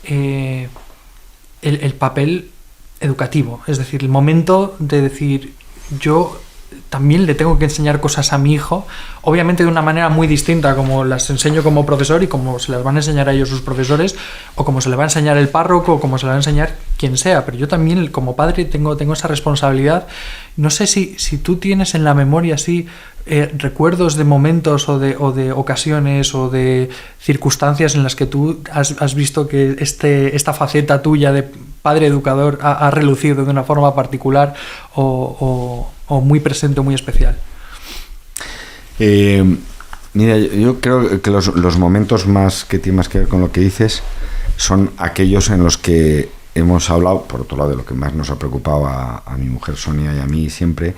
el papel educativo. Es decir, el momento de decir, yo también le tengo que enseñar cosas a mi hijo, obviamente de una manera muy distinta como las enseño como profesor y como se las van a enseñar a ellos sus profesores, o como se le va a enseñar el párroco, o como se le va a enseñar quien sea, pero yo también como padre tengo esa responsabilidad. No sé si tú tienes en la memoria así recuerdos de momentos o de ocasiones o de circunstancias en las que tú has visto que esta faceta tuya de padre educador ha relucido de una forma particular o muy presente o muy especial. Mira, yo creo que los momentos más que tienen más que ver con lo que dices son aquellos en los que hemos hablado, por otro lado, de lo que más nos ha preocupado a mi mujer Sonia y a mí siempre,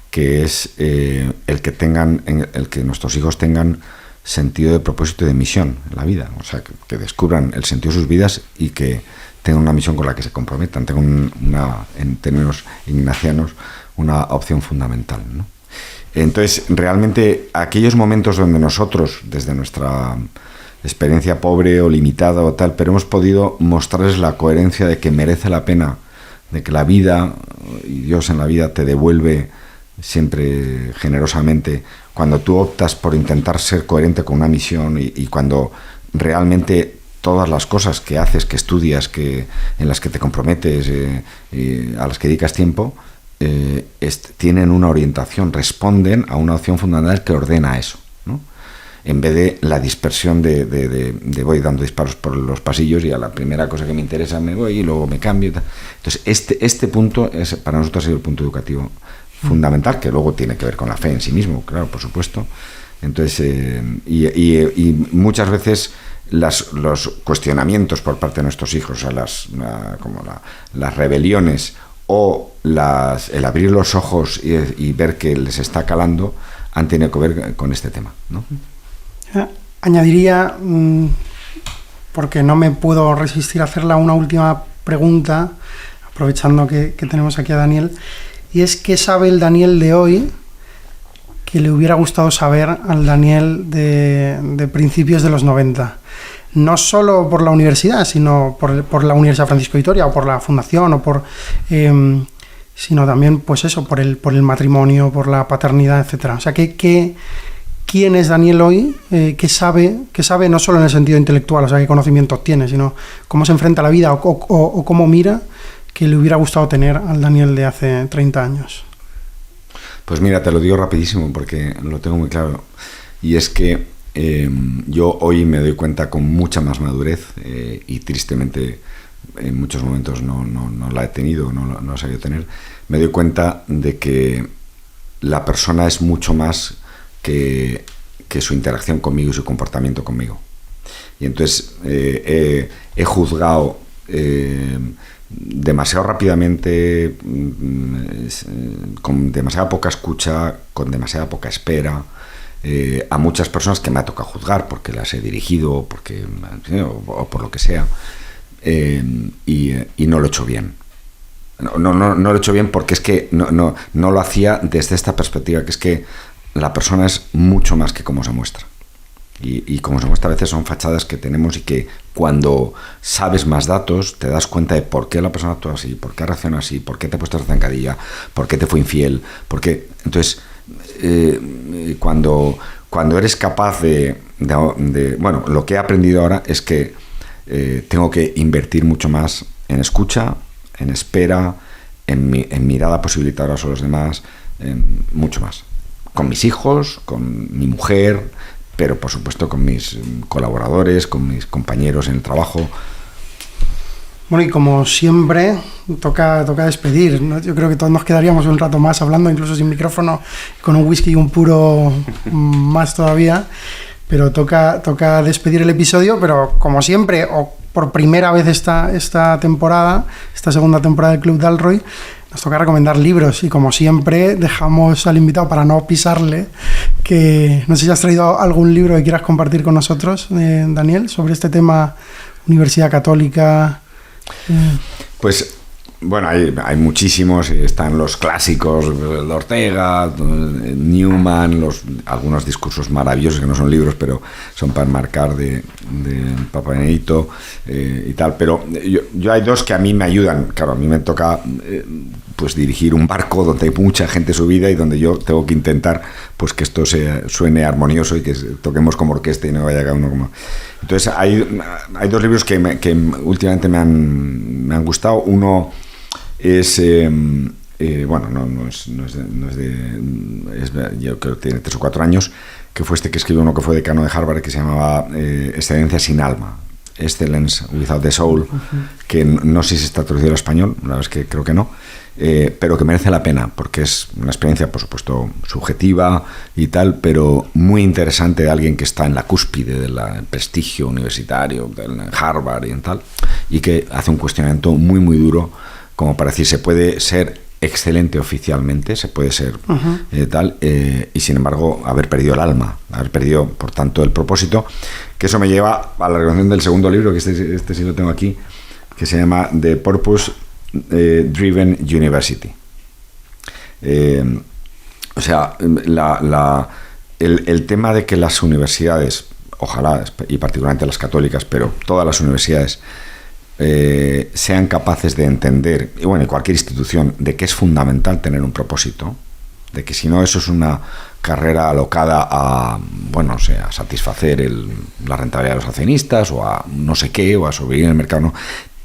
que es el que nuestros hijos tengan sentido de propósito y de misión en la vida, o sea, que descubran el sentido de sus vidas y que tengan una misión con la que se comprometan, tengan en términos ignacianos, una opción fundamental, ¿no? Entonces, realmente, aquellos momentos donde nosotros, desde nuestra experiencia pobre o limitada o tal, pero hemos podido mostrarles la coherencia de que merece la pena, de que la vida y Dios en la vida te devuelve siempre generosamente cuando tú optas por intentar ser coherente con una misión y cuando realmente todas las cosas que haces, que estudias, en las que te comprometes, a las que dedicas tiempo, tienen una orientación, responden a una opción fundamental que ordena eso, ¿no? En vez de la dispersión de voy dando disparos por los pasillos y a la primera cosa que me interesa me voy y luego me cambio. Entonces, este punto para nosotros ha sido el punto educativo fundamental, que luego tiene que ver con la fe en sí mismo, claro, por supuesto. Entonces, y muchas veces los cuestionamientos por parte de nuestros hijos, como las rebeliones o el abrir los ojos y ver que les está calando, han tenido que ver con este tema, ¿no? Añadiría, porque no me puedo resistir a hacerla, una última pregunta, aprovechando que tenemos aquí a Daniel, y es qué sabe el Daniel de hoy que le hubiera gustado saber al Daniel de principios de los 90. No solo por la universidad, sino por la Universidad Francisco de Vitoria o por la fundación, o sino también, pues eso, por el matrimonio, por la paternidad, etcétera. O sea, ¿quién es Daniel hoy? ¿Qué sabe no solo en el sentido intelectual, o sea, qué conocimientos tiene, sino cómo se enfrenta a la vida o cómo mira, que le hubiera gustado tener al Daniel de hace 30 años? Pues mira, te lo digo rapidísimo porque lo tengo muy claro. Y es que yo hoy me doy cuenta con mucha más madurez y tristemente en muchos momentos no la he tenido, no la he sabido tener. Me doy cuenta de que la persona es mucho más que su interacción conmigo y su comportamiento conmigo. Y entonces he juzgado demasiado rápidamente, con demasiada poca escucha, con demasiada poca espera, a muchas personas que me ha tocado juzgar porque las he dirigido o por lo que sea, y no lo he hecho bien. No lo he hecho bien porque es que no lo hacía desde esta perspectiva, que es que la persona es mucho más que cómo se muestra. Y como se muestra a veces son fachadas que tenemos, y que cuando sabes más datos te das cuenta de por qué la persona actúa así, por qué reacciona así, por qué te ha puesto esa zancadilla, por qué te fue infiel, por qué. Entonces, cuando eres capaz bueno, lo que he aprendido ahora es que tengo que invertir mucho más en escucha, en espera, en mirada posibilitadora a los demás, mucho más. Con mis hijos, con mi mujer, pero por supuesto con mis colaboradores, con mis compañeros en el trabajo. Bueno, y como siempre, toca despedir, ¿no? Yo creo que todos nos quedaríamos un rato más hablando, incluso sin micrófono, con un whisky y un puro más todavía, pero toca despedir el episodio, pero como siempre, o por primera vez esta temporada, esta segunda temporada del Club Dalroy, nos toca recomendar libros, y como siempre dejamos al invitado, para no pisarle, que no sé si has traído algún libro que quieras compartir con nosotros, Daniel, sobre este tema, Universidad Católica. Pues bueno, hay muchísimos, están los clásicos de Ortega, Newman, algunos discursos maravillosos que no son libros, pero son para enmarcar de Papa Benedicto y tal. Pero yo hay dos que a mí me ayudan. Claro, a mí me toca pues dirigir un barco donde hay mucha gente subida y donde yo tengo que intentar pues que esto suene armonioso y que toquemos como orquesta y no vaya cada uno como... Entonces hay dos libros que últimamente me han gustado. Uno es bueno, yo creo que tiene 3 o 4 años, que fue que escribió uno que fue decano de Harvard, que se llamaba Excelencia sin alma, Excellence Without the Soul, que no sé si está traducido al español, la verdad es que creo que no, pero que merece la pena, porque es una experiencia, por supuesto, subjetiva y tal, pero muy interesante, de alguien que está en la cúspide del prestigio universitario, en Harvard y en tal, y que hace un cuestionamiento muy, muy duro, como para decir, se puede ser excelente oficialmente, se puede ser tal, y sin embargo haber perdido el alma, haber perdido, por tanto, el propósito, que eso me lleva a la recomendación del segundo libro, que este sí lo tengo aquí, que se llama The Purpose Driven University. O sea, el tema de que las universidades, ojalá, y particularmente las católicas, pero todas las universidades, sean capaces de entender, y bueno, cualquier institución, de que es fundamental tener un propósito, de que si no eso es una carrera alocada a, bueno, o sea, a satisfacer la rentabilidad de los accionistas o a no sé qué, o a sobrevivir en el mercado, no.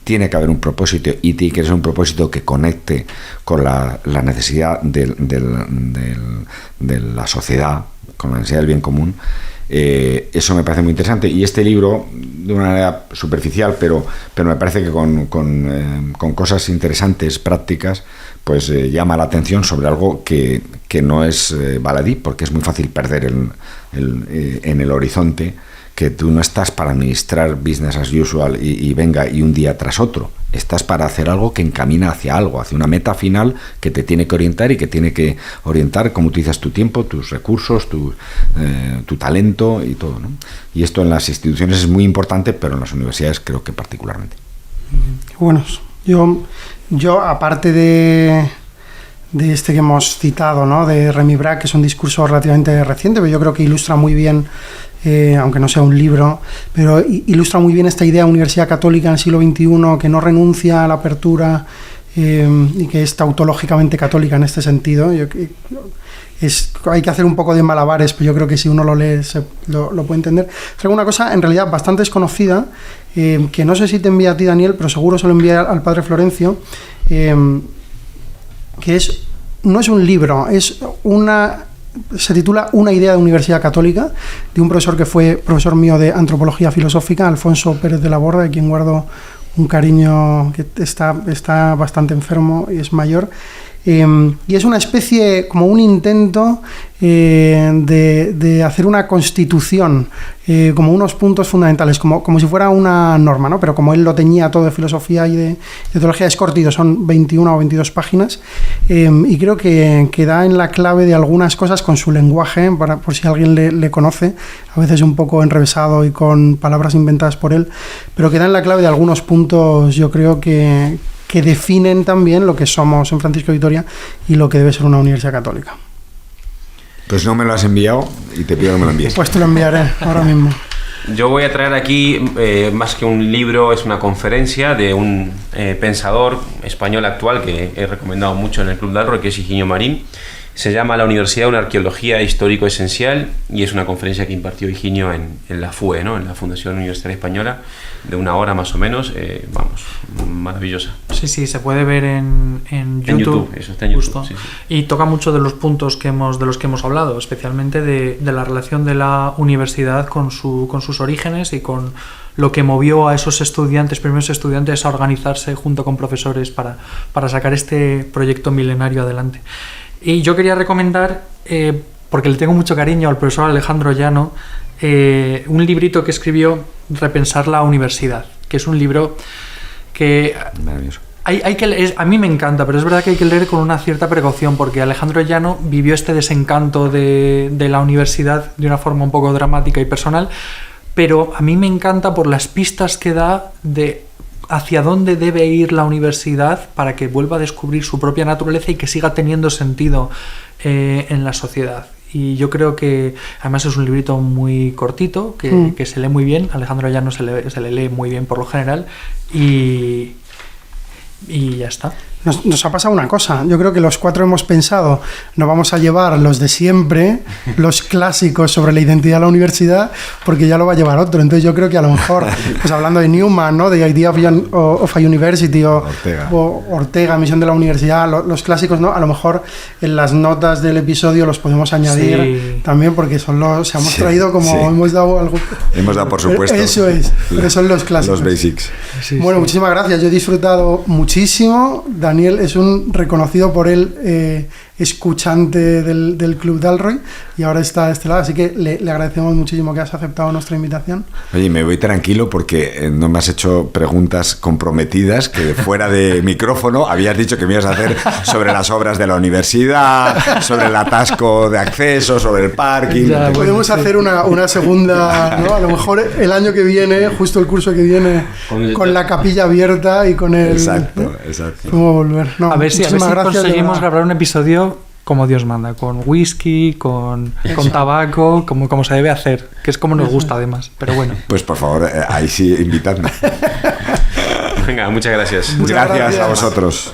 Tiene que haber un propósito, y tiene que ser un propósito que conecte con la necesidad de la sociedad, con la necesidad del bien común. Eso me parece muy interesante, y este libro, de una manera superficial, pero me parece que con cosas interesantes, prácticas, pues llama la atención sobre algo que no es baladí, porque es muy fácil perder en el horizonte, que tú no estás para administrar business as usual y venga, y un día tras otro. Estás para hacer algo que encamina hacia algo, hacia una meta final que te tiene que orientar, y que tiene que orientar cómo utilizas tu tiempo, tus recursos, tu talento y todo, ¿no? Y esto en las instituciones es muy importante, pero en las universidades creo que particularmente. Bueno, yo aparte de este que hemos citado, ¿no? De Remy Braque, que es un discurso relativamente reciente, pero yo creo que ilustra muy bien, aunque no sea un libro, pero ilustra muy bien esta idea de universidad católica en el siglo XXI, que no renuncia a la apertura y que es tautológicamente católica en este sentido. Hay que hacer un poco de malabares, pero yo creo que si uno lo lee lo puede entender. Traigo una cosa en realidad bastante desconocida, que no sé si te envía a ti, Daniel, pero seguro se lo envía al padre Florencio, que no es un libro, se titula Una idea de universidad católica, de un profesor que fue profesor mío de antropología filosófica, Alfonso Pérez de la Borda, de quien guardo un cariño, que está bastante enfermo y es mayor. Y es una especie, como un intento de hacer una constitución, como unos puntos fundamentales, como si fuera una norma, ¿no? Pero como él lo teñía todo de filosofía y de teología, es cortito, son 21 o 22 páginas, y creo que da en la clave de algunas cosas con su lenguaje, por si alguien le conoce, a veces un poco enrevesado y con palabras inventadas por él, pero que da en la clave de algunos puntos, yo creo que definen también lo que somos en Francisco de Vitoria y lo que debe ser una universidad católica. Pues no me lo has enviado y te pido que me lo envíes. Pues te lo enviaré ahora mismo. Yo voy a traer aquí, más que un libro, es una conferencia de un pensador español actual que he recomendado mucho en el Club Dalroy, que es Higinio Marín. Se llama La Universidad, una arqueología histórico esencial, y es una conferencia que impartió Higinio en la FUE, ¿no? En la Fundación Universitaria Española, de 1 hora más o menos. Vamos, maravillosa. Sí, se puede ver en YouTube. En YouTube, eso está en YouTube. Justo. Sí. Y toca mucho de los puntos de los que hemos hablado, especialmente de la relación de la universidad con sus orígenes y con lo que movió a esos primeros estudiantes, a organizarse junto con profesores para sacar este proyecto milenario adelante. Y yo quería recomendar, porque le tengo mucho cariño al profesor Alejandro Llano, un librito que escribió, Repensar la Universidad, que es un libro que hay que leer. A mí me encanta, pero es verdad que hay que leer con una cierta precaución, porque Alejandro Llano vivió este desencanto de la universidad de una forma un poco dramática y personal, pero a mí me encanta por las pistas que da de hacia dónde debe ir la universidad para que vuelva a descubrir su propia naturaleza y que siga teniendo sentido en la sociedad. Y yo creo que además es un librito muy cortito, que se lee muy bien. Alejandro Llano se le lee muy bien por lo general, y ya está. Nos ha pasado una cosa, yo creo que los 4 hemos pensado, nos vamos a llevar los de siempre, los clásicos sobre la identidad de la universidad, porque ya lo va a llevar otro. Entonces yo creo que a lo mejor, pues hablando de Newman, ¿no? De Idea of a University, o Ortega, Misión de la Universidad, los clásicos, ¿no? A lo mejor en las notas del episodio los podemos añadir también, porque son los, hemos traído como hemos dado algo. Hemos dado por supuesto. Eso es, pero son los clásicos. Los basics. Bueno, muchísimas gracias, yo he disfrutado muchísimo. Daniel es un reconocido por él escuchante del Club Dalroy, y ahora está de este lado, así que le agradecemos muchísimo que has aceptado nuestra invitación. Oye, me voy tranquilo porque no me has hecho preguntas comprometidas que fuera de micrófono habías dicho que me ibas a hacer sobre las obras de la universidad, sobre el atasco de acceso, sobre el parking. Ya, podemos hacer una segunda, ¿no? A lo mejor el año que viene, justo el curso que viene, con la capilla abierta y con el... Exacto. ¿Cómo volver? No, a ver si conseguimos grabar un episodio como Dios manda, con whisky, con tabaco, como se debe hacer, que es como nos gusta además, pero bueno. Pues por favor, ahí sí, invitadme. Venga, muchas gracias. Gracias a vosotros.